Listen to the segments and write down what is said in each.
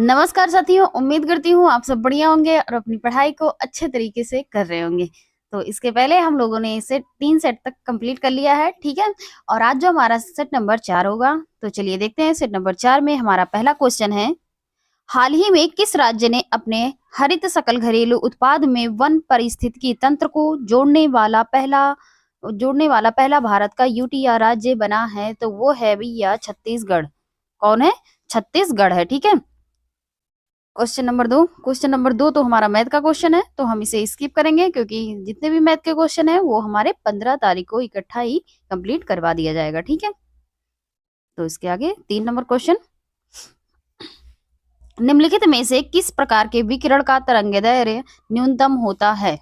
नमस्कार साथियों, उम्मीद करती हूँ आप सब बढ़िया होंगे और अपनी पढ़ाई को अच्छे तरीके से कर रहे होंगे। तो इसके पहले हम लोगों ने इसे 3 सेट तक कंप्लीट कर लिया है, ठीक है? और आज जो हमारा सेट नंबर 4 होगा, तो चलिए देखते हैं। सेट नंबर 4 में हमारा पहला क्वेश्चन है, हाल ही में किस राज्य ने अपने हरित सकल घरेलू उत्पाद में वन पारिस्थितिकी तंत्र को जोड़ने वाला पहला भारत का यूटी राज्य बना है? तो वो है भैया छत्तीसगढ़। कौन है? छत्तीसगढ़ है, ठीक है। क्वेश्चन नंबर 2 तो हमारा मैथ का क्वेश्चन है, तो हम इसे स्किप करेंगे क्योंकि जितने भी मैथ के क्वेश्चन है वो हमारे 15 तारीख को इकट्ठा ही कंप्लीट करवा दिया जाएगा, ठीक है। तो इसके आगे 3 नंबर क्वेश्चन, निम्नलिखित में से किस प्रकार के विकिरण का तरंगदैर्घ्य न्यूनतम होता है?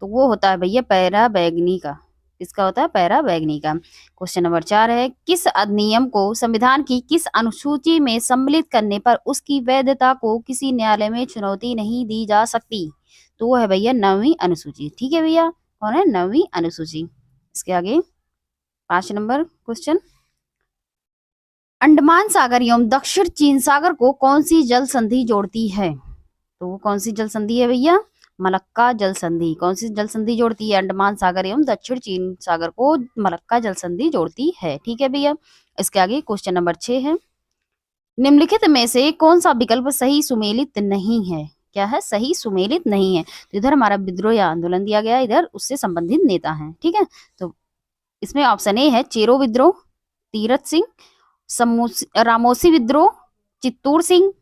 तो वो होता है भैया पैराबैंगनी का। इसका होता है पैराबैंगनी का। क्वेश्चन नंबर 4 है, किस अधिनियम को संविधान की किस अनुसूची में सम्मिलित करने पर उसकी वैधता को किसी न्यायालय में चुनौती नहीं दी जा सकती? तो वो है भैया 9वीं अनुसूची, ठीक है भैया। कौन है? 9वीं अनुसूची। इसके आगे 5 नंबर क्वेश्चन, अंडमान सागर एवं दक्षिण चीन सागर को कौन सी जल संधि जोड़ती है? तो वो कौन सी जल संधि है भैया? मलक्का जल संधि। कौन सी जल संधि जोड़ती है? अंडमान सागर एवं दक्षिण चीन सागर को मलक्का जल संधि जोड़ती है, ठीक है भैया। इसके आगे क्वेश्चन नंबर 6 है, निम्नलिखित में से कौन सा विकल्प सही सुमेलित नहीं है? क्या है? सही सुमेलित नहीं है। तो इधर हमारा विद्रोह या आंदोलन दिया गया, इधर उससे संबंधित नेता है, ठीक है। तो इसमें ऑप्शन ए है चेरो विद्रोह, तीरथ सिंह, रामोसी विद्रोह, चित्तूर सिंह,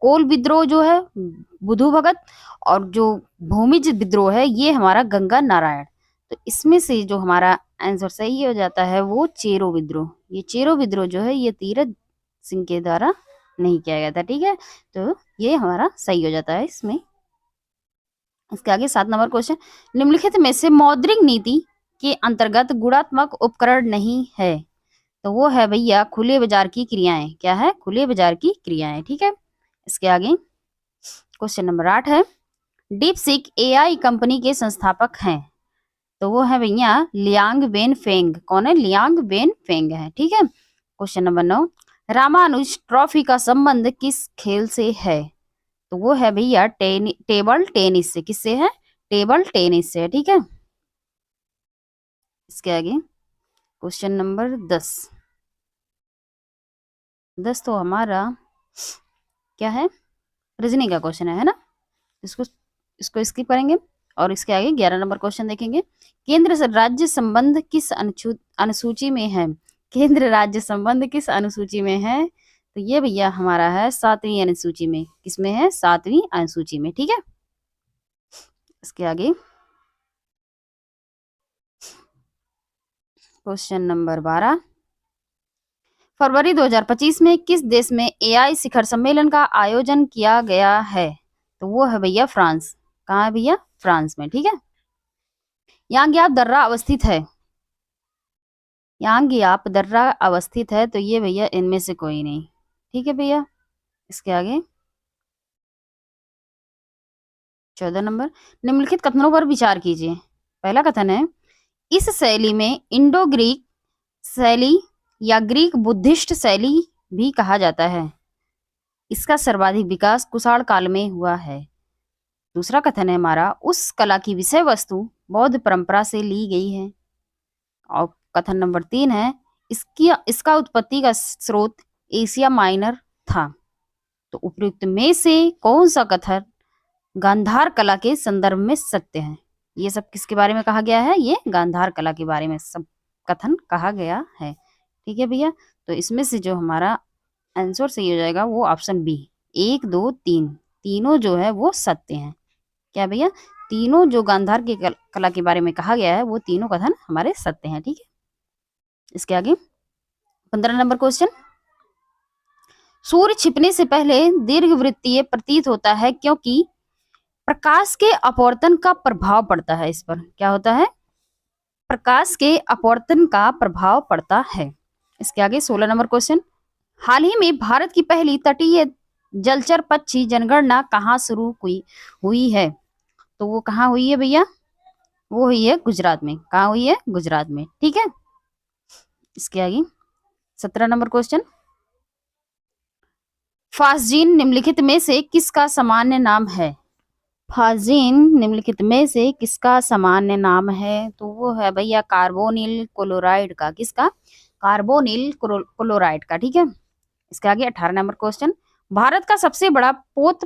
कोल विद्रोह जो है बुधु भगत, और जो भूमिज विद्रोह है ये हमारा गंगा नारायण। तो इसमें से जो हमारा आंसर सही हो जाता है वो चेरो विद्रोह। ये चेरो विद्रोह जो है ये तीरथ सिंह के द्वारा नहीं किया गया था, ठीक है। तो ये हमारा सही हो जाता है इसमें। इसके आगे 7 नंबर क्वेश्चन, निम्नलिखित में से मौद्रिक नीति के अंतर्गत गुणात्मक उपकरण नहीं है? तो वो है भैया खुले बाजार की क्रियाएं। क्या है? खुले बाजार की क्रियाएं, ठीक है। इसके आगे क्वेश्चन नंबर 8 है, डीप सीक एआई कंपनी के संस्थापक हैं? तो वो है भैया लियांग वेन फेंग। कौन है? लियांग वेन फेंग है, ठीक है। क्वेश्चन नंबर 9, रामानुज ट्रॉफी का संबंध किस खेल से है? तो वो है भैया टेबल टेनिस से। किससे है? टेबल टेनिस से, ठीक है। इसके आगे क्वेश्चन नंबर 10 तो हमारा क्या है? रीजनिंग का क्वेश्चन है ना। इसको इसको स्किप करेंगे और इसके आगे 11 नंबर क्वेश्चन देखेंगे, केंद्र से राज्य संबंध किस अनुसूची में है? केंद्र राज्य संबंध किस अनुसूची में है? तो ये भैया हमारा है 7वीं अनुसूची में। किसमें है? 7वीं अनुसूची में, ठीक है। इसके आगे क्वेश्चन नंबर 12, फरवरी 2025 में किस देश में एआई शिखर सम्मेलन का आयोजन किया गया है? तो वो है भैया फ्रांस। कहाँ है भैया? फ्रांस में, ठीक है। यांग्याप दर्रा अवस्थित है? यांग्याप दर्रा अवस्थित है तो ये भैया इनमें से कोई नहीं, ठीक है भैया। इसके आगे 14 नंबर, निम्नलिखित कथनों पर विचार कीजिए। पहला कथन है, इस शैली में इंडो ग्रीक शैली या ग्रीक बुद्धिस्ट शैली भी कहा जाता है। इसका सर्वाधिक विकास कुषाण काल में हुआ है। दूसरा कथन है हमारा, उस कला की विषय वस्तु बौद्ध परंपरा से ली गई है। और कथन नंबर 3 है, इसका उत्पत्ति का स्रोत एशिया माइनर था। तो उपयुक्त में से कौन सा कथन गांधार कला के संदर्भ में सत्य है? ये सब किसके बारे में कहा गया है? ये गांधार कला के बारे में सब कथन कहा गया है, ठीक है भैया। तो इसमें से जो हमारा आंसर सही हो जाएगा वो ऑप्शन बी, 1 2 3 तीनों जो है वो सत्य हैं। क्या भैया? तीनों जो गांधार की कला के बारे में कहा गया है वो तीनों कथन हमारे सत्य हैं, ठीक है। इसके आगे 15 नंबर क्वेश्चन, सूर्य छिपने से पहले दीर्घवृत्तीय प्रतीत होता है क्योंकि प्रकाश के अपवर्तन का प्रभाव पड़ता है इस पर। क्या होता है? प्रकाश के अपवर्तन का प्रभाव पड़ता है। इसके आगे 16 नंबर क्वेश्चन, हाल ही में भारत की पहली तटीय जलचर पक्षी जनगणना कहाँ शुरू हुई है? तो वो कहाँ हुई है भैया? वो हुई है गुजरात में। कहाँ हुई है? गुजरात में, ठीक है। इसके आगे 17 नंबर क्वेश्चन, फास्जीन निम्नलिखित में से किसका सामान्य नाम है? फास्जीन निम्नलिखित में से किसका सामान्य नाम है? तो वो है भैया कार्बोनिल क्लोराइड का। किसका? कार्बोनिल क्लोराइड का। ठीक है। इसके आगे 18 नंबर क्वेश्चन, भारत का सबसे बड़ा पोत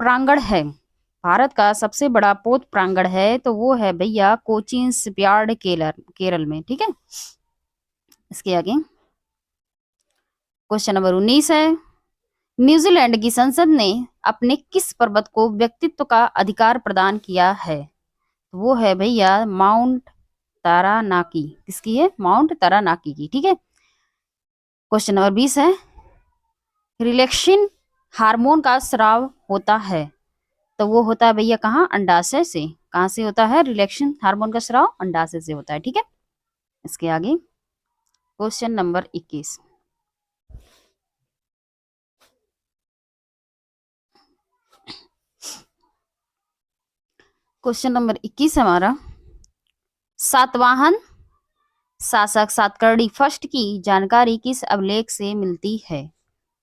प्रांगण है। भारत का सबसे बड़ा पोत प्रांगण है तो वो है भैया कोचीन शिपयार्ड केरल में। ठीक है। इसके आगे क्वेश्चन नंबर 19 है, न्यूजीलैंड की संसद ने अपने किस पर्वत को व्यक्तित्व का अधिकार प्रदान किया है? तो वो है भैया माउंट तारानाकी। किसकी है? माउंट तारानाकी की। ठीक है। क्वेश्चन नंबर 20 है, रिलैक्सिन हार्मोन का स्राव होता है तो वो होता है भैया कहाँ? अंडाशय से। कहाँ से होता है रिलैक्सिन हार्मोन का स्राव? अंडाशय से होता है। ठीक है। इसके आगे क्वेश्चन नंबर 21, क्वेश्चन नंबर 21 हमारा, सातवाहन शासक सातकर्णी फर्स्ट की जानकारी किस अभिलेख से मिलती है?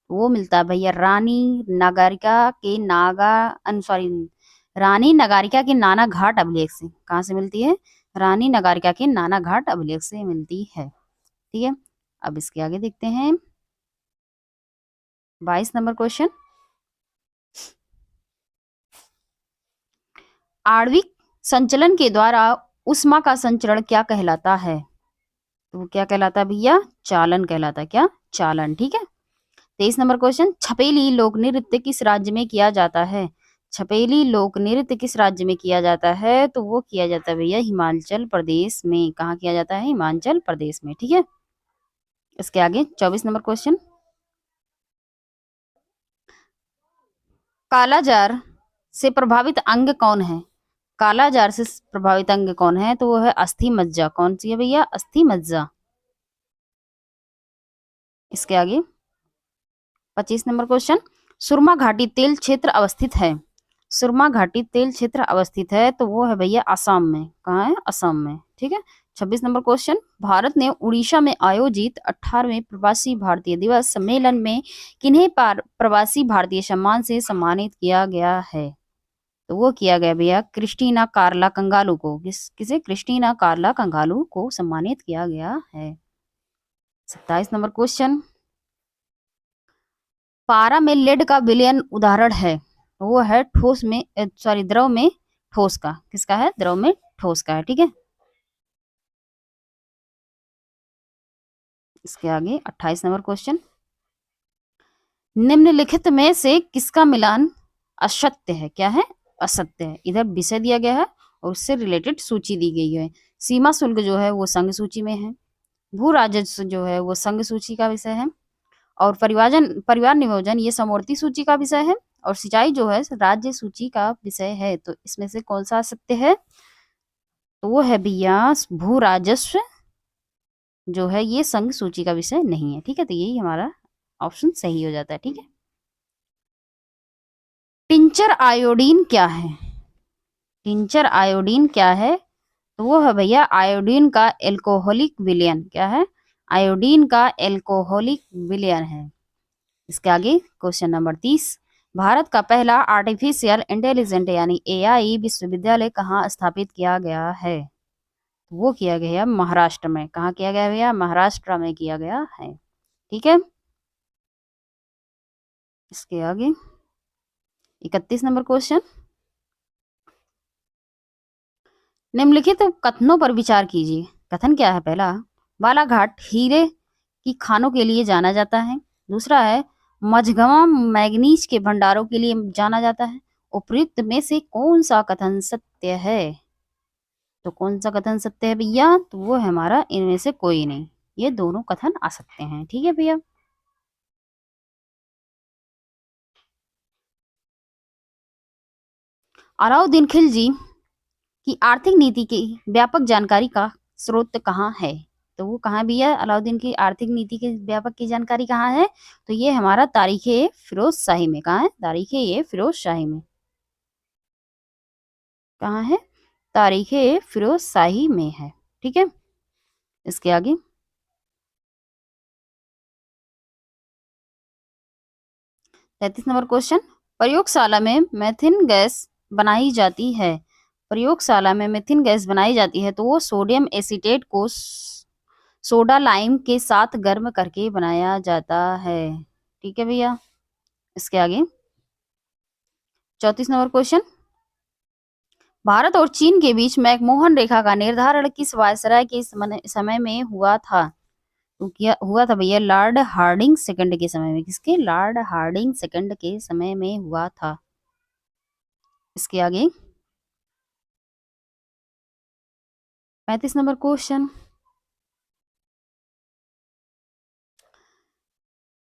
वो मिलता है भैया रानी नगारिका के नाना घाट अभिलेख से। कहाँ से मिलती है? रानी नगारिका के नाना घाट अभिलेख से मिलती है। ठीक है। अब इसके आगे देखते हैं 22 नंबर क्वेश्चन, आणविक संचलन के द्वारा उष्मा का संचरण क्या कहलाता है? तो वो क्या कहलाता है भैया? चालन कहलाता है। क्या? चालन। ठीक है। 23 नंबर क्वेश्चन, छपेली लोक नृत्य किस राज्य में किया जाता है? छपेली लोक नृत्य किस राज्य में किया जाता है? तो वो किया जाता है भैया हिमाचल प्रदेश में। कहाँ किया जाता है? हिमाचल प्रदेश में। ठीक है। इसके आगे 24 नंबर क्वेश्चन, कालाजार से प्रभावित अंग कौन है? कालाजार से प्रभावित अंग कौन है? तो वो है अस्थि मज्जा। कौन सी है भैया? अस्थि मज्जा। इसके आगे 25 नंबर क्वेश्चन, सुरमा घाटी तेल क्षेत्र अवस्थित है। सुरमा घाटी तेल क्षेत्र अवस्थित है तो वो है भैया असम में। कहाँ है? असम में। ठीक है। 26 नंबर क्वेश्चन, भारत ने उड़ीसा में आयोजित 18वें प्रवासी भारतीय दिवस सम्मेलन में किन्हें प्रवासी भारतीय सम्मान से सम्मानित किया गया है? तो वो किया गया भैया क्रिस्टीना कार्ला कंगालू को। किसे? क्रिस्टीना कार्ला कंगालू को सम्मानित किया गया है। 27 नंबर क्वेश्चन, पारा में लेड का विलयन उदाहरण है। वो है ठोस में द्रव में ठोस का। किसका है? द्रव में ठोस का है। ठीक है। इसके आगे 28 नंबर क्वेश्चन, निम्नलिखित में से किसका मिलान असत्य है? क्या है? असत्य है। इधर विषय दिया गया है और उससे रिलेटेड सूची दी गई है। सीमा शुल्क जो है वो संघ सूची में है, भू राजस्व जो है वो संघ सूची का विषय है, और परिवार नियोजन ये समवर्ती सूची का विषय है, और सिंचाई जो है राज्य सूची का विषय है। तो इसमें से कौन सा सत्य है? तो वो है भैया भू राजस्व जो है ये संघ सूची का विषय नहीं है। ठीक है। तो यही हमारा ऑप्शन सही हो जाता है। ठीक है। टिंचर आयोडीन क्या है? टिंचर आयोडीन क्या है? तो वो है भैया आयोडीन का एल्कोहलिक विलयन। क्या है? आयोडीन का एल्कोहलिक विलयन है। इसके आगे क्वेश्चन नंबर 30, भारत का पहला आर्टिफिशियल इंटेलिजेंट यानी एआई विश्वविद्यालय कहाँ स्थापित किया गया है? वो किया गया महाराष्ट्र में। कहाँ किया गया भैया? महाराष्ट्र में किया गया है। ठीक है। इसके आगे 31 नंबर क्वेश्चन, निम्नलिखित कथनों पर विचार कीजिए। कथन क्या है? पहला, बालाघाट हीरे की खानों के लिए जाना जाता है। दूसरा है, मझगवां मैग्नीज के भंडारों के लिए जाना जाता है। उपयुक्त में से कौन सा कथन सत्य है? तो कौन सा कथन सत्य है भैया? तो वो है हमारा इनमें से कोई नहीं। ये दोनों कथन असत्य हैं। ठीक है भैया। अलाउद्दीन खिलजी की आर्थिक नीति की व्यापक जानकारी का स्रोत कहाँ है? तो वो कहाँ भैया? अलाउद्दीन की आर्थिक नीति के व्यापक की जानकारी कहाँ है? तो ये हमारा तारीखे फिरोज शाही में। कहाँ है? तारीखे ये फिरोज शाही में। कहाँ है? तारीखे फिरोज शाही में है। ठीक है। इसके आगे 33 नंबर क्वेश्चन, प्रयोगशाला में मेथिन गैस बनाई जाती है, प्रयोगशाला में मेथिन गैस बनाई जाती है तो वो सोडियम एसीटेट को सोडा लाइम के साथ गर्म करके बनाया जाता है। ठीक है भैया। इसके आगे 34 नंबर क्वेश्चन, भारत और चीन के बीच मैकमोहन रेखा का निर्धारण किस वायसराय के समय में हुआ था? तो क्या हुआ था भैया? लॉर्ड हार्डिंग सेकंड के समय में। किसके? लॉर्ड हार्डिंग सेकंड के समय में हुआ था। इसके आगे 35 नंबर क्वेश्चन,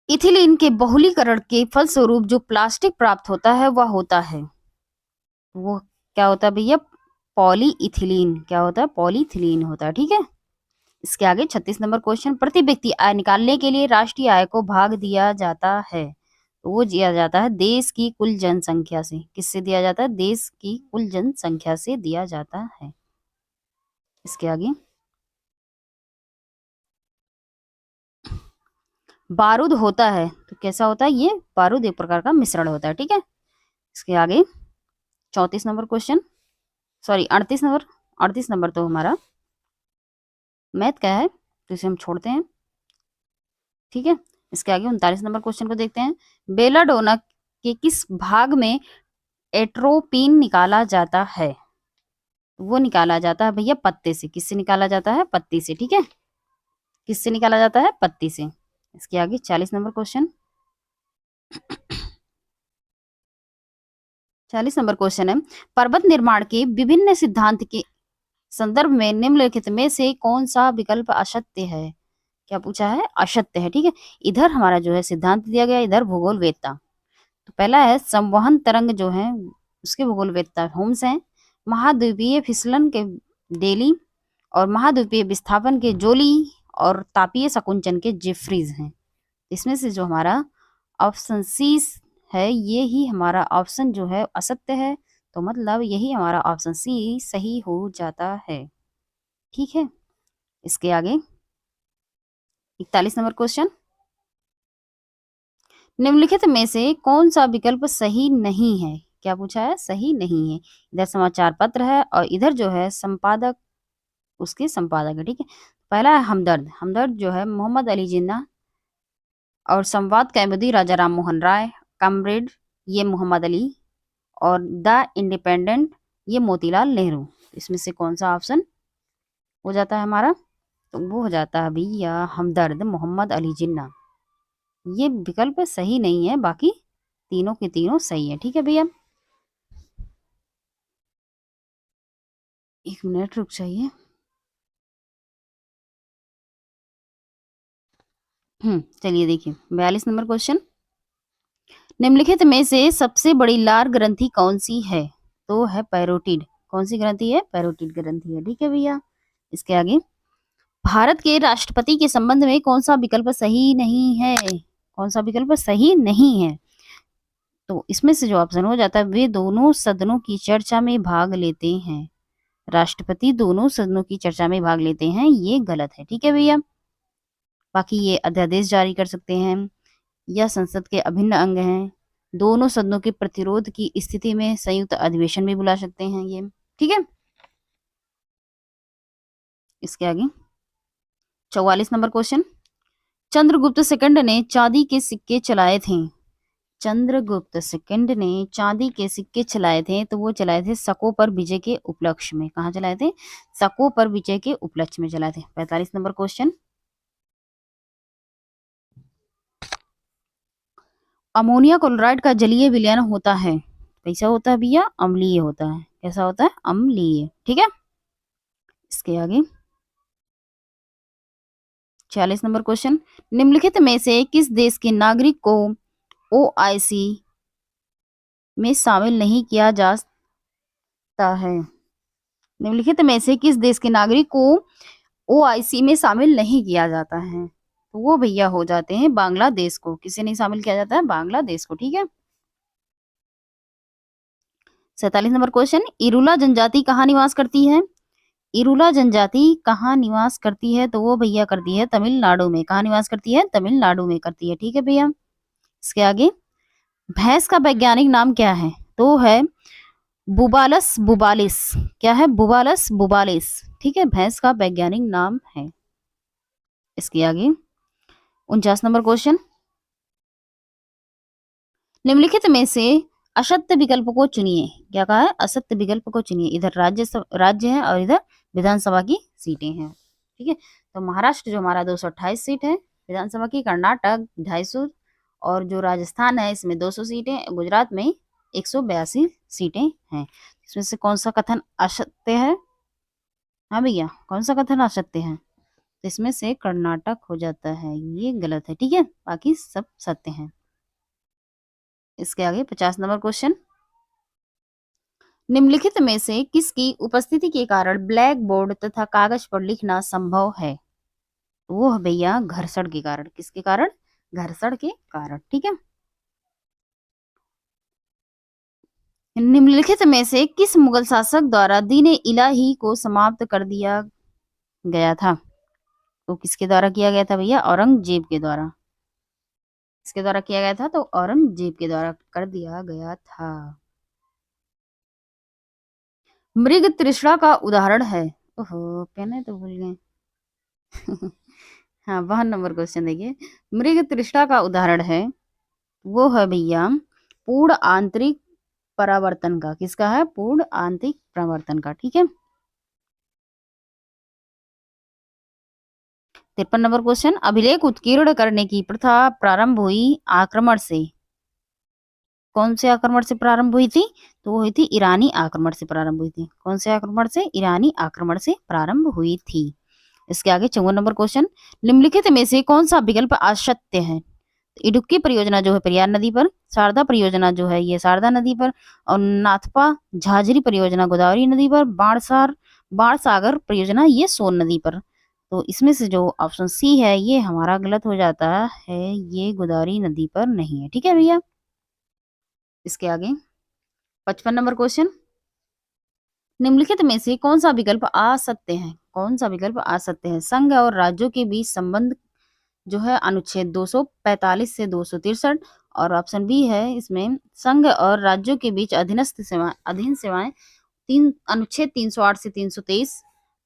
इथिलीन के बहुलीकरण के फलस्वरूप जो प्लास्टिक प्राप्त होता है वह होता है, वो क्या होता है भैया? पॉलीइथिलीन। क्या होता है? पॉलीइथिलीन होता है। ठीक है। इसके आगे 36 नंबर क्वेश्चन, प्रति व्यक्ति आय निकालने के लिए राष्ट्रीय आय को भाग दिया जाता है तो वो दिया जाता है देश की कुल जनसंख्या से। किससे दिया जाता है? देश की कुल जनसंख्या से दिया जाता है। इसके आगे बारूद होता है तो कैसा होता है? ये बारूद एक प्रकार का मिश्रण होता है। ठीक है। इसके आगे 34 नंबर क्वेश्चन, सॉरी 38 नंबर तो हमारा मैथ का है तो इसे हम छोड़ते हैं। ठीक है। इसके आगे 39 नंबर क्वेश्चन को देखते हैं, बेलाडोना के किस भाग में एट्रोपिन निकाला जाता है? वो निकाला जाता है भैया पत्ते से। किससे निकाला जाता है? पत्ती से। ठीक है। किससे निकाला जाता है? पत्ती से। इसके आगे 40 नंबर क्वेश्चन, 40 नंबर क्वेश्चन है, पर्वत निर्माण के विभिन्न सिद्धांत के संदर्भ में निम्नलिखित में से कौन सा विकल्प असत्य है? क्या पूछा है? असत्य है। ठीक है। इधर हमारा जो है सिद्धांत दिया गया, इधर भूगोल वेदता। तो पहला है संवहन तरंग जो है उसके भूगोल वेदता होम्स हैं, महाद्वीपीय फिसलन के डेली और महाद्वीपीय विस्थापन के जोली और तापीय संकुचन के जेफ्रीज हैं। इसमें से जो हमारा ऑप्शन सी है ये ही हमारा ऑप्शन जो है असत्य है, तो मतलब यही हमारा ऑप्शन सी सही हो जाता है। ठीक है। इसके आगे 41 नंबर क्वेश्चन, निम्नलिखित में से कौन सा विकल्प सही नहीं है? क्या पूछा है? सही नहीं है। इधर समाचार पत्र है और इधर जो है संपादक उसके संपादक है। ठीक है। पहला है हमदर्द। हमदर्द जो है मोहम्मद अली जिन्ना और संवाद कैमुदी राजा राम मोहन राय, कॉमरेड ये मोहम्मद अली और द इंडिपेंडेंट ये मोतीलाल नेहरू। इसमें से कौन सा ऑप्शन हो जाता है हमारा? तो वो हो जाता है भैया हमदर्द मोहम्मद अली जिन्ना। ये विकल्प सही नहीं है, बाकी तीनों के तीनों सही है। ठीक है भैया। एक मिनट रुक जाइए। चलिए देखिए 42 नंबर क्वेश्चन, निम्नलिखित में से सबसे बड़ी लार ग्रंथि कौन सी है? तो है पैरोटिड। कौन सी ग्रंथि है? पैरोटिड ग्रंथि है। ठीक है भैया। इसके आगे भारत के राष्ट्रपति के संबंध में कौन सा विकल्प सही नहीं है? कौन सा विकल्प सही नहीं है? तो इसमें से जो ऑप्शन हो जाता है, वे दोनों सदनों की चर्चा में भाग लेते हैं। राष्ट्रपति दोनों सदनों की चर्चा में भाग लेते हैं, ये गलत है। ठीक है भैया। बाकी ये अध्यादेश जारी कर सकते हैं या संसद के अभिन्न अंग हैं, दोनों सदनों के प्रतिरोध की स्थिति में संयुक्त अधिवेशन भी बुला सकते हैं ये। ठीक है। इसके आगे 44 नंबर क्वेश्चन, चंद्रगुप्त सेकंड ने चांदी के सिक्के चलाए थे। चंद्रगुप्त सेकंड ने चांदी के सिक्के चलाए थे तो वो चलाए थे शकों पर विजय के उपलक्ष्य में। कहाँ चलाए थे? शकों पर विजय के उपलक्ष्य में चलाए थे। 45 नंबर क्वेश्चन, अमोनिया क्लोराइड का जलीय विलयन होता है, कैसा होता है भैया? अम्लीय होता है। कैसा होता है? अम्लीय। ठीक है। इसके आगे 46 नंबर क्वेश्चन, निम्नलिखित में से किस देश के नागरिक को ओआईसी में शामिल नहीं किया जा सकता है? निम्नलिखित में से किस देश के नागरिक को ओआईसी में शामिल नहीं किया जाता है? तो वो भैया हो जाते हैं बांग्लादेश को। किसे नहीं शामिल किया जाता है? बांग्लादेश को। ठीक है। 47 नंबर क्वेश्चन, इरूला जनजाति कहाँ निवास करती है? इरूला जनजाति कहाँ निवास करती है? तो वो भैया करती है तमिलनाडु में। कहाँ निवास करती है? तमिलनाडु में करती है। ठीक है भैया। इसके आगे भैंस का वैज्ञानिक नाम क्या है? तो है बुबालस बुबालिस। क्या है? बुबालस बुबालिस। ठीक है, भैंस का वैज्ञानिक नाम है। इसके आगे 49 नंबर क्वेश्चन, निम्नलिखित में से असत्य विकल्प को चुनिए। क्या कहा है? असत्य विकल्प को चुनिए। इधर राज्य है और इधर विधानसभा की सीटें हैं। ठीक है, तो महाराष्ट्र जो हमारा 228 सीट है विधानसभा की, कर्नाटक 250, और जो राजस्थान है इसमें 200 सीटें, गुजरात में 182 सीटें हैं। इसमें से कौन सा कथन असत्य है? हाँ भैया, कौन सा कथन असत्य है? तो इसमें से कर्नाटक हो जाता है, ये गलत है। ठीक है, बाकी सब सत्य हैं। इसके आगे 50 नंबर क्वेश्चन, निम्नलिखित में से किसकी उपस्थिति के कारण ब्लैक बोर्ड तथा कागज पर लिखना संभव है? वो है भैया घर्षण के कारण। किसके कारण? घर्षण के कारण। ठीक है, निम्नलिखित में से किस मुगल शासक द्वारा दीन इलाही को समाप्त कर दिया गया था? तो किसके द्वारा किया गया था भैया? औरंगजेब के द्वारा। किसके द्वारा किया गया था? तो औरंगजेब के द्वारा कर दिया गया था। मृग तृष्णा का उदाहरण है। ओहो, पहले तो भूल गए। हाँ, 52 नंबर क्वेश्चन देखिए, मृग तृष्णा का उदाहरण है, वो है भैया पूर्ण आंतरिक परावर्तन का। किसका है? पूर्ण आंतरिक परावर्तन का। ठीक है, 53 नंबर क्वेश्चन, अभिलेख उत्कीर्ण करने की प्रथा प्रारंभ हुई आक्रमण से। कौन से आक्रमण से प्रारंभ हुई थी? तो वो हुई थी ईरानी आक्रमण से प्रारंभ हुई थी। कौन से आक्रमण से? ईरानी आक्रमण से प्रारंभ हुई थी। इसके आगे 54 नंबर क्वेश्चन, निम्नलिखित में से कौन सा विकल्प असत्य है? इडुक्की परियोजना जो है पेरियार नदी पर, शारदा परियोजना जो है ये शारदा नदी पर, और नाथपा झाझरी परियोजना गोदावरी नदी पर, बाण सागर परियोजना ये सोन नदी पर। तो इसमें से जो ऑप्शन सी है ये हमारा गलत हो जाता है, ये गोदावरी नदी पर नहीं है। ठीक है भैया, इसके आगे 55 नंबर क्वेश्चन, निम्नलिखित में से कौन सा विकल्प असत्य है? कौन सा विकल्प असत्य है? संघ और राज्यों के बीच संबंध जो है अनुच्छेद 245 से 263, और ऑप्शन बी है इसमें संघ और राज्यों के बीच अधीन सेवाएं तीन अनुच्छेद 308 से 323,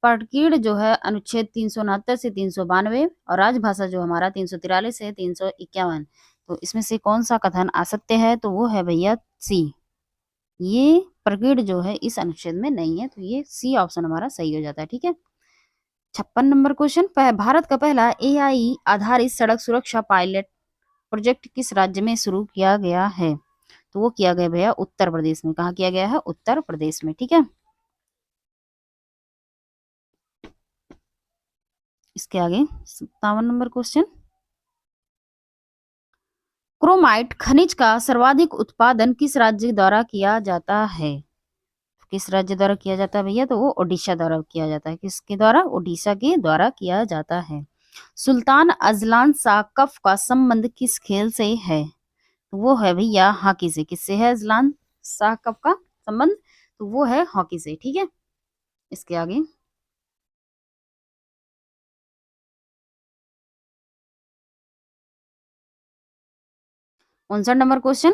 परकीड़ जो है अनुच्छेद 369 से 392, और राजभाषा जो हमारा 343 से 351। तो इसमें से कौन सा कथन असत्य है? तो वो है भैया सी, ये प्रकीड़ जो है इस अनुच्छेद में नहीं है। तो ये सी ऑप्शन हमारा सही हो जाता है। ठीक है, 56 नंबर क्वेश्चन, भारत का पहला एआई आधारित सड़क सुरक्षा पायलट प्रोजेक्ट किस राज्य में शुरू किया गया है? तो वो किया गया भैया उत्तर प्रदेश में। कहाँ किया गया है? उत्तर प्रदेश में। ठीक है, इसके आगे 57 नंबर क्वेश्चन, क्रोमाइट खनिज का सर्वाधिक उत्पादन किस राज्य द्वारा किया जाता है? किस राज्य द्वारा किया जाता है भैया? तो वो ओडिशा द्वारा किया जाता है। किसके द्वारा? ओडिशा के द्वारा किया जाता है। सुल्तान अजलान शाह कफ का संबंध किस खेल से है? तो वो है भैया हॉकी से। किससे है अजलान शाह कफ का संबंध? तो वो है हॉकी से। ठीक है, इसके आगे 59 नंबर क्वेश्चन,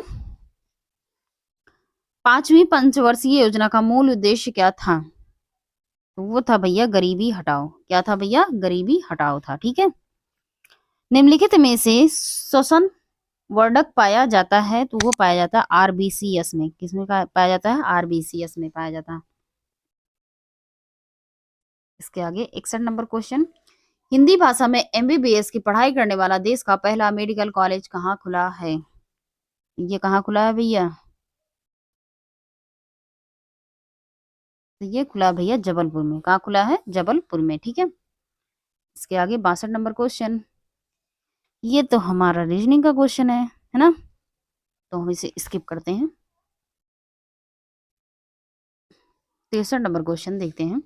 पांचवी पंचवर्षीय योजना का मूल उद्देश्य क्या था? तो वो था भैया गरीबी हटाओ। क्या था भैया? गरीबी हटाओ था। ठीक है, निम्नलिखित में से शोषण वर्धक पाया जाता है, तो वो पाया जाता है आरबीसीएस में। किसमें पाया जाता है? आरबीसीएस में पाया जाता है। इसके आगे 61 नंबर क्वेश्चन, हिंदी भाषा में एमबीबीएस की पढ़ाई करने वाला देश का पहला मेडिकल कॉलेज कहाँ खुला है? ये कहाँ खुला है भैया? तो ये खुला भैया जबलपुर में। कहाँ खुला है? जबलपुर में। ठीक है, इसके आगे 62 नंबर क्वेश्चन, ये तो हमारा रीजनिंग का क्वेश्चन है ना, तो हम इसे स्किप करते हैं। 63 नंबर क्वेश्चन देखते हैं।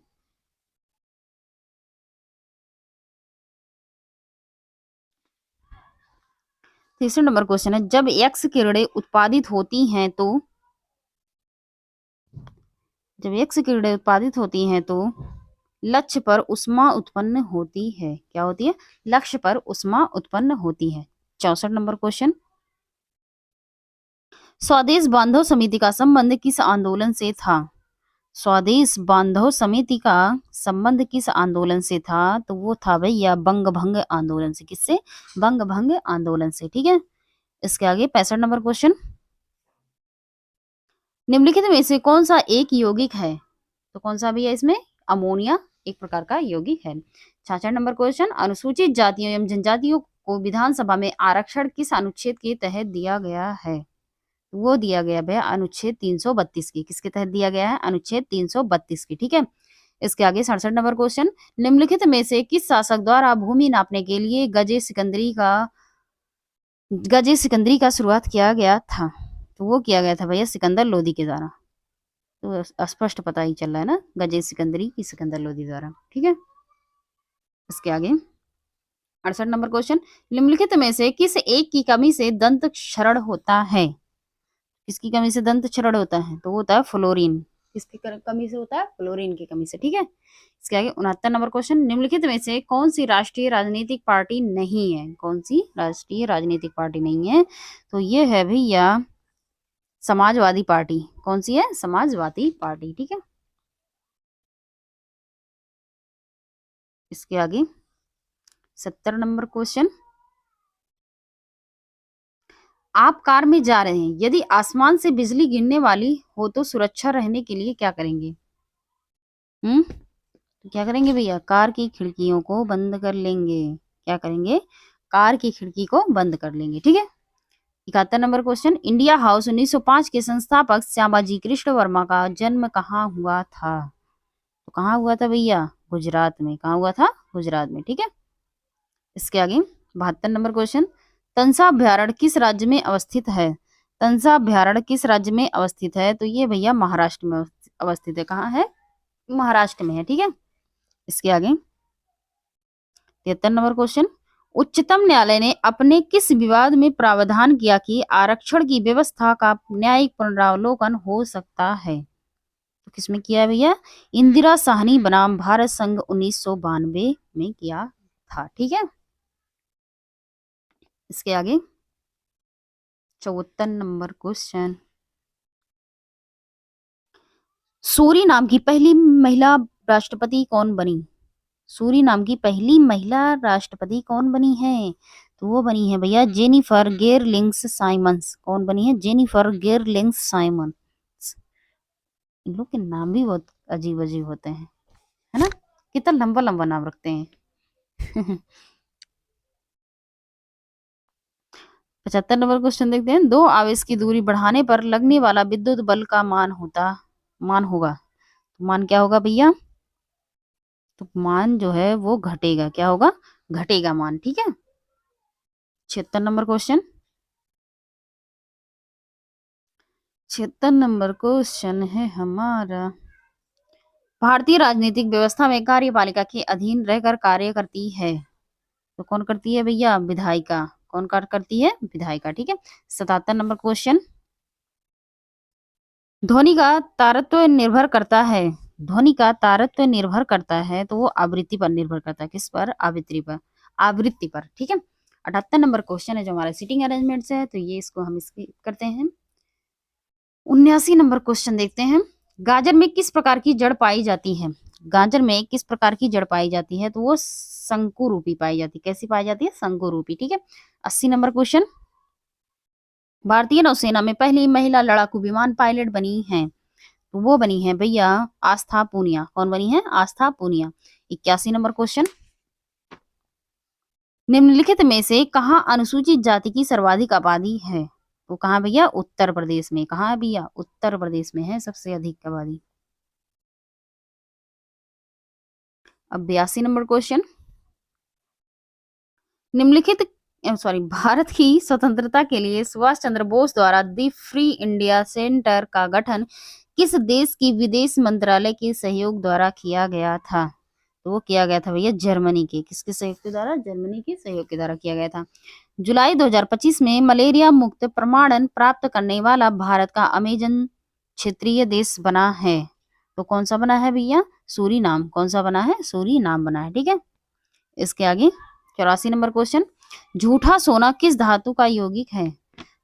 63 नंबर क्वेश्चन है, जब एक्स किरणें उत्पादित होती हैं तो, जब एक्स किरणें उत्पादित होती हैं तो लक्ष्य पर उष्मा उत्पन्न होती है। क्या होती है? लक्ष्य पर उष्मा उत्पन्न होती है। 64 नंबर क्वेश्चन, स्वदेश बांधव समिति का संबंध किस आंदोलन से था? स्वदेश बांधव समिति का संबंध किस आंदोलन से था? तो वो था भैया बंग भंग आंदोलन से। किससे? बंग भंग आंदोलन से। ठीक है, इसके आगे 65 नंबर क्वेश्चन, निम्नलिखित में से कौन सा एक यौगिक है? तो कौन सा भैया इसमें? अमोनिया एक प्रकार का यौगिक है। 66 नंबर क्वेश्चन, अनुसूचित जातियों एवं जनजातियों को विधानसभा में आरक्षण किस अनुच्छेद के तहत दिया गया है? वो दिया गया भैया अनुच्छेद 332 की। किसके तहत दिया गया है? अनुच्छेद 332 की। ठीक है, इसके आगे 67 नंबर क्वेश्चन, निम्नलिखित में से किस शासक द्वारा भूमि नापने के लिए गजे सिकंदरी का शुरुआत किया गया था? तो वो किया गया था भैया सिकंदर लोदी के द्वारा। तो स्पष्ट पता ही चल रहा है ना, गजे सिकंदरी की सिकंदर लोदी द्वारा। ठीक है, इसके आगे 68 नंबर क्वेश्चन, निम्नलिखित में से किस एक की कमी से दंत क्षरण होता है? किसकी कमी से दंत क्षरण होता है? तो वो होता है फ्लोरीन। किसकी कमी से होता है? फ्लोरीन की कमी से। ठीक है, इसके आगे 69 नंबर क्वेश्चन, निम्नलिखित में से कौन सी राष्ट्रीय राजनीतिक पार्टी नहीं है? कौन सी राष्ट्रीय राजनीतिक पार्टी नहीं है? तो ये है भैया समाजवादी पार्टी। कौन सी है? समाजवादी पार्टी। ठीक है, इसके आगे 70 नंबर क्वेश्चन, आप कार में जा रहे हैं, यदि आसमान से बिजली गिरने वाली हो तो सुरक्षा रहने के लिए क्या करेंगे? तो क्या करेंगे भैया? कार की खिड़कियों को बंद कर लेंगे। क्या करेंगे? कार की खिड़की को बंद कर लेंगे। ठीक है, 71 नंबर क्वेश्चन, इंडिया हाउस 1905 के संस्थापक श्यामाजी कृष्ण वर्मा का जन्म कहाँ हुआ था? तो कहाँ हुआ था भैया? गुजरात में। कहाँ हुआ था? गुजरात में। ठीक है, इसके आगे 72 नंबर क्वेश्चन, तंसा अभ्यारण्य किस राज्य में अवस्थित है? तंसा अभ्यारण्य किस राज्य में अवस्थित है? तो ये भैया महाराष्ट्र में अवस्थित है। कहाँ है? महाराष्ट्र में है। ठीक है, इसके आगे 73 नंबर क्वेश्चन, उच्चतम न्यायालय ने अपने किस विवाद में प्रावधान किया कि आरक्षण की व्यवस्था का न्यायिक पुनरावलोकन हो सकता है? तो किसमें किया भैया? इंदिरा साहनी बनाम भारत संघ 1992 में किया था। ठीक है, इसके आगे 74 नंबर क्वेश्चन, सूरी नाम की पहली महिला राष्ट्रपति कौन बनी? सूरी नाम की पहली महिला राष्ट्रपति कौन बनी है? तो वो बनी है भैया जेनिफर गेरलिंग्स साइमंस। कौन बनी है? Jennifer गेरलिंग्स Symonds. इन लोग के नाम भी बहुत अजीब अजीब होते हैं, है ना? कितना लंबा लंबा नाम रखते हैं। 75 नंबर क्वेश्चन देखते हैं, दो आवेश की दूरी बढ़ाने पर लगने वाला विद्युत बल का मान होगा। मान क्या होगा भैया? तो मान जो है वो घटेगा। क्या होगा? घटेगा मान। ठीक है, 76 नंबर क्वेश्चन, 76 नंबर क्वेश्चन है हमारा, भारतीय राजनीतिक व्यवस्था में कार्यपालिका के अधीन रहकर कार्य करती है। तो कौन करती है भैया? विधायिका। कौन कार्य करती है? विधायिका। ठीक है, 77 नंबर क्वेश्चन, ध्वनि का तारत्व निर्भर करता है। ध्वनि का तारत्व निर्भर करता है तो वो आवृत्ति पर निर्भर करता है। किस पर? आवृत्ति पर। आवृत्ति पर। ठीक है, 78 नंबर क्वेश्चन है जो हमारा सीटिंग अरेंजमेंट से है, तो ये इसको हम इसकी करते हैं। 79 नंबर क्वेश्चन देखते हैं, गाजर में किस प्रकार की जड़ पाई जाती है? गाजर में किस प्रकार की जड़ पाई जाती है? तो वो शंकु रूपी पाई जाती है। कैसी पाई जाती है? शंकु रूपी। ठीक है, 80 नंबर क्वेश्चन, भारतीय नौसेना में पहली महिला लड़ाकू विमान पायलट बनी है। तो वो बनी है भैया आस्था पूनिया। कौन बनी है? आस्था पूनिया। 81 नंबर क्वेश्चन, निम्नलिखित में से कहाँ अनुसूचित जाति की सर्वाधिक आबादी है? तो कहाँ भैया? उत्तर प्रदेश में। कहाँ है भैया? उत्तर प्रदेश में है सबसे अधिक आबादी। अब 82 नंबर क्वेश्चन, निम्नलिखित भारत की स्वतंत्रता के लिए सुभाष चंद्र बोस द्वारा दी फ्री इंडिया सेंटर का गठन किस देश की विदेश मंत्रालय के सहयोग द्वारा किया गया था? तो वो किया गया था भैया जर्मनी के। किसके सहयोग के द्वारा? जर्मनी के सहयोग के द्वारा किया गया था। जुलाई 2025 में मलेरिया मुक्त प्रमाणन प्राप्त करने वाला भारत का अमेजन क्षेत्रीय देश बना है। तो कौन सा बना है भैया? सूरीनाम। कौन सा बना है? सूरीनाम बना है। ठीक है, इसके आगे 84 नंबर क्वेश्चन, झूठा सोना किस धातु का यौगिक है?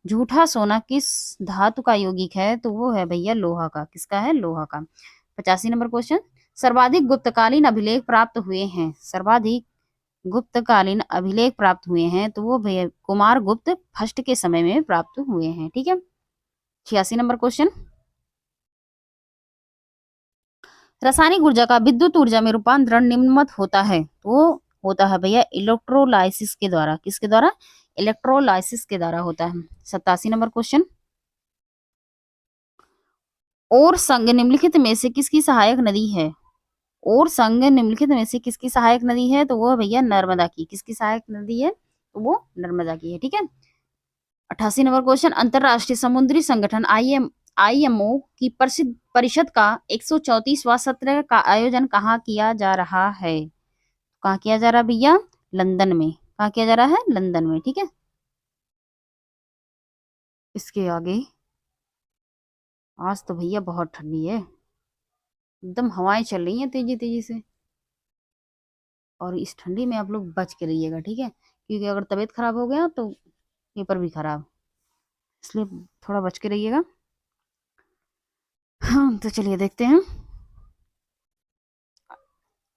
झूठा सोना किस धातु का यौगिक है? तो वो है भैया लोहा का। किसका है? लोहा का। 85 नंबर क्वेश्चन, सर्वाधिक गुप्तकालीन अभिलेख प्राप्त हुए हैं। सर्वाधिक गुप्तकालीन अभिलेख प्राप्त हुए हैं तो वो भैया कुमार गुप्त फर्स्ट के समय में प्राप्त हुए हैं। ठीक है। 86 नंबर क्वेश्चन, रासायनिक ऊर्जा का विद्युत ऊर्जा में रूपांतरण निम्नमत होता है। तो होता है भैया इलेक्ट्रोलाइसिस के द्वारा। किसके द्वारा? इलेक्ट्रोलाइसिस के द्वारा होता है। 87 नंबर क्वेश्चन, और संघ निम्नलिखित में से किसकी सहायक नदी है? और संघ निम्नलिखित में से किसकी सहायक नदी है? तो वो है भैया नर्मदा की। किसकी सहायक नदी है? तो वो नर्मदा की है। ठीक है। 88 नंबर क्वेश्चन, अंतरराष्ट्रीय समुद्री संगठन आईएमओ की प्रसिद्ध परिषद का 134वां सत्र का आयोजन कहाँ किया जा रहा है? कहाँ किया जा रहा है भैया? लंदन में। कहाँ किया जा रहा है? लंदन में। ठीक है। इसके आगे, आज तो भैया बहुत ठंडी है, एकदम हवाएं चल रही हैं तेजी तेजी से, और इस ठंडी में आप लोग बच के रहिएगा। ठीक है, क्योंकि अगर तबीयत खराब हो गया तो पेपर भी खराब, इसलिए थोड़ा बच के रहिएगा। हाँ तो चलिए देखते हैं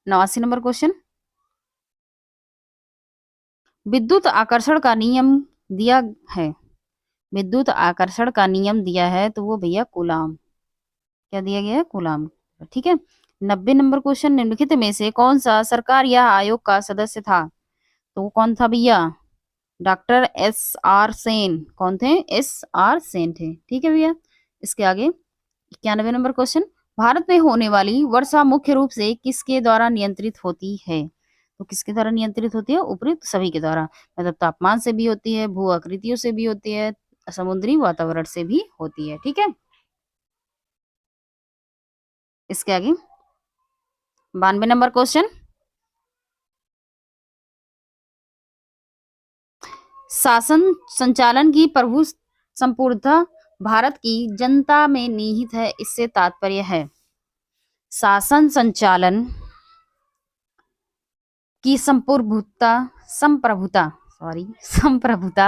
89 नंबर क्वेश्चन, विद्युत आकर्षण का नियम दिया है। विद्युत आकर्षण का नियम दिया है तो वो भैया कूलाम। क्या दिया गया है? कूलाम। ठीक है। 90 नंबर क्वेश्चन, निम्नलिखित में से कौन सा सरकार या आयोग का सदस्य था? तो वो कौन था भैया? Doctor S R Sen. कौन थे? एस आर सेन थे। ठीक है भैया। इसके आगे 91 नंबर क्वेश्चन, भारत में होने वाली वर्षा मुख्य रूप से किसके द्वारा नियंत्रित होती है? तो किसके द्वारा नियंत्रित होती है? उपयुक्त सभी के द्वारा। मतलब तापमान से भी होती है, भू आकृतियों से भी होती है, समुद्री वातावरण से भी होती है। ठीक है। इसके आगे 92 नंबर क्वेश्चन, शासन संचालन की प्रभु संपूर्णता भारत की जनता में निहित है, इससे तात्पर्य है। शासन संचालन की संप्रभुता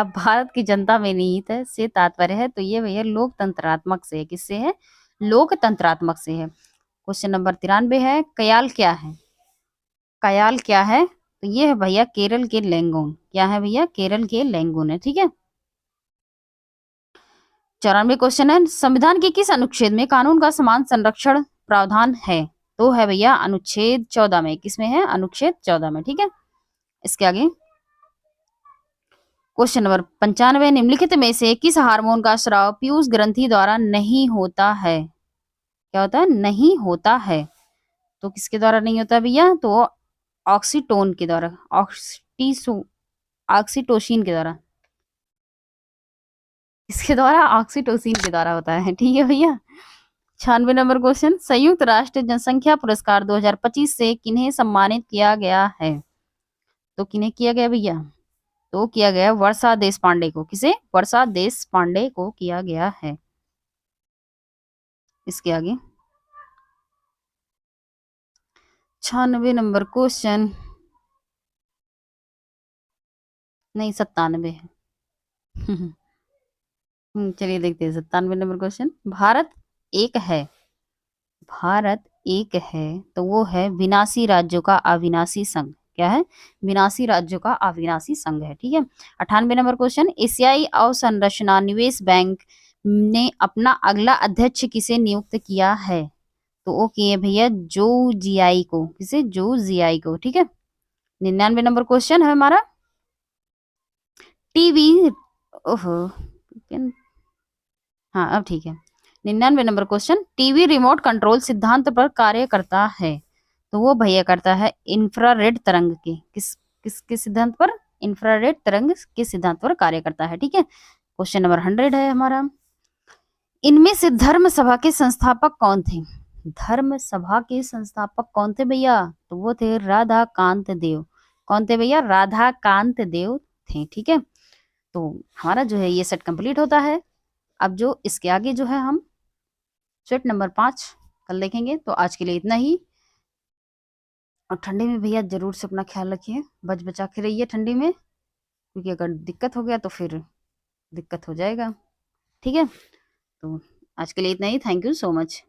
भारत की जनता में निहित है से तात्पर्य है। तो ये भैया लोकतंत्रात्मक से है। किससे है? लोकतंत्रात्मक से है। क्वेश्चन नंबर 93 है, कयाल क्या है? कयाल क्या है? तो ये है भैया केरल के लैंगून। क्या है भैया? केरल के लैंगून है। ठीक है। 94 क्वेश्चन है, संविधान के किस अनुच्छेद में कानून का समान संरक्षण प्रावधान है? तो है भैया अनुच्छेद 14 में। किसमें है? अनुच्छेद 14 में। ठीक है। इसके आगे क्वेश्चन नंबर 95, निम्नलिखित में से किस हार्मोन का स्राव पीयूष ग्रंथि द्वारा नहीं होता है? क्या होता है? नहीं होता है। तो किसके द्वारा नहीं होता भैया? तो ऑक्सीटोन के द्वारा, ऑक्सीटोसिन के द्वारा। इसके द्वारा ऑक्सीटोसिन के द्वारा होता है। ठीक है भैया। 96 नंबर क्वेश्चन, संयुक्त राष्ट्र जनसंख्या पुरस्कार 2025 से किन्हें सम्मानित किया गया है? तो किन्हें किया गया भैया? तो किया गया वर्षा देश पांडे को। किसे? वर्षा देश पांडे को किया गया है। इसके आगे 96 नंबर क्वेश्चन, नहीं 97 है। चलिए देखते हैं 97 नंबर क्वेश्चन, भारत एक है। भारत एक है तो वो है विनाशी राज्यों का अविनाशी संघ। क्या है? विनाशी राज्यों का अविनाशी संघ है। ठीक है। 98 नंबर क्वेश्चन, एशियाई अवसंरचना निवेश बैंक ने अपना अगला अध्यक्ष किसे नियुक्त किया है? तो वो किए भैया जो जियाई को। किसे? जो जियाई को। ठीक है। 99 नंबर क्वेश्चन है हमारा, टीवी, ओहो हाँ अब ठीक है। 99 number question, TV remote control सिद्धांत पर कार्य करता है। तो वो भैया करता है इंफ्रारेड तरंग के। किसके सिद्धांत पर? इंफ्रारेड तरंग के सिद्धांत पर कार्य करता है। ठीक है। क्वेश्चन नंबर 100 है हमारा, इनमें से धर्म सभा के संस्थापक कौन थे? धर्म सभा के संस्थापक कौन थे भैया? तो वो थे राधा कांत देव। कौन थे भैया? राधा कांत देव थे। ठीक है। तो हमारा जो है ये सेट कंप्लीट होता है। अब जो इसके आगे जो है हम सेट नंबर 5 कल देखेंगे। तो आज के लिए इतना ही। और ठंडी में भैया जरूर से अपना ख्याल रखिए, बच बचा के रहिए ठंडी में, क्योंकि अगर दिक्कत हो गया तो फिर दिक्कत हो जाएगा। ठीक है, तो आज के लिए इतना ही। Thank you so much.